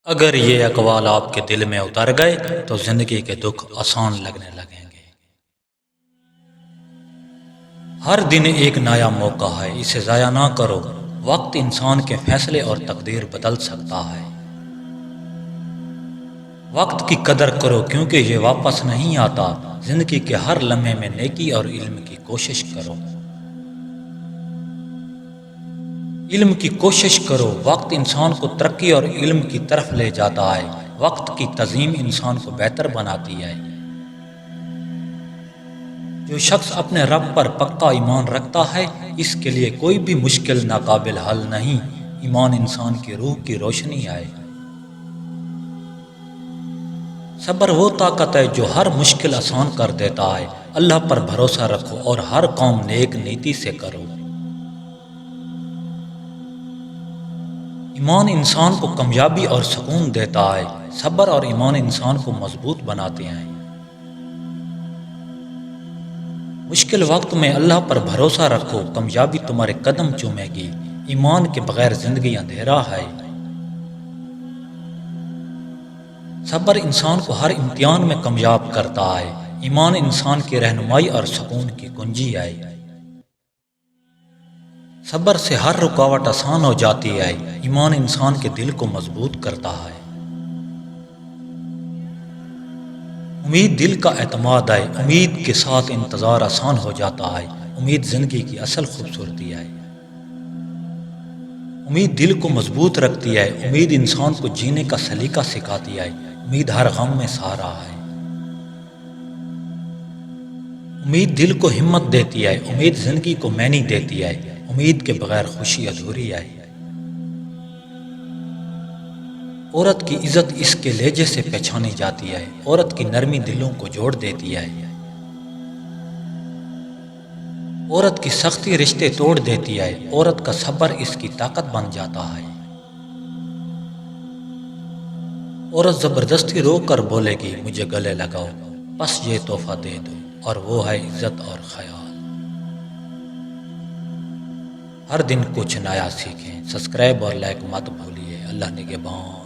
اگر یہ اقوال آپ کے دل میں اتر گئے تو زندگی کے دکھ آسان لگنے لگیں گے۔ ہر دن ایک نیا موقع ہے، اسے ضائع نہ کرو۔ وقت انسان کے فیصلے اور تقدیر بدل سکتا ہے۔ وقت کی قدر کرو کیونکہ یہ واپس نہیں آتا۔ زندگی کے ہر لمحے میں نیکی اور علم کی کوشش کرو۔ علم کی کوشش کرو۔ وقت انسان کو ترقی اور علم کی طرف لے جاتا ہے۔ وقت کی تنظیم انسان کو بہتر بناتی ہے۔ جو شخص اپنے رب پر پکا ایمان رکھتا ہے اس کے لیے کوئی بھی مشکل ناقابل حل نہیں۔ ایمان انسان کی روح کی روشنی ہے۔ صبر وہ طاقت ہے جو ہر مشکل آسان کر دیتا ہے۔ اللہ پر بھروسہ رکھو اور ہر کام نیک نیتی سے کرو۔ ایمان انسان کو کامیابی اور سکون دیتا ہے۔ صبر اور ایمان انسان کو مضبوط بناتے ہیں۔ مشکل وقت میں اللہ پر بھروسہ رکھو، کامیابی تمہارے قدم چومے گی۔ ایمان کے بغیر زندگی اندھیرا ہے۔ صبر انسان کو ہر امتحان میں کامیاب کرتا ہے۔ ایمان انسان کی رہنمائی اور سکون کی کنجی ہے۔ صبر سے ہر رکاوٹ آسان ہو جاتی ہے۔ ایمان انسان کے دل کو مضبوط کرتا ہے۔ امید دل کا اعتماد ہے۔ امید کے ساتھ انتظار آسان ہو جاتا ہے۔ امید زندگی کی اصل خوبصورتی ہے۔ امید دل کو مضبوط رکھتی ہے۔ امید انسان کو جینے کا سلیقہ سکھاتی ہے۔ امید ہر غم میں سہارا ہے۔ امید دل کو ہمت دیتی ہے۔ امید زندگی کو معنی دیتی ہے۔ امید کے بغیر خوشی ادھوری ہے۔ عورت کی عزت اس کے لہجے سے پہچانی جاتی ہے۔ عورت کی نرمی دلوں کو جوڑ دیتی ہے۔ عورت کی سختی رشتے توڑ دیتی ہے۔ عورت کا صبر اس کی طاقت بن جاتا ہے۔ عورت زبردستی رو کر بولے گی مجھے گلے لگاؤ، بس یہ تحفہ دے دو، اور وہ ہے عزت اور خیال۔ ہر دن کچھ نیا سیکھیں۔ سبسکرائب اور لائک مت بھولیے۔ اللہ نگہبان۔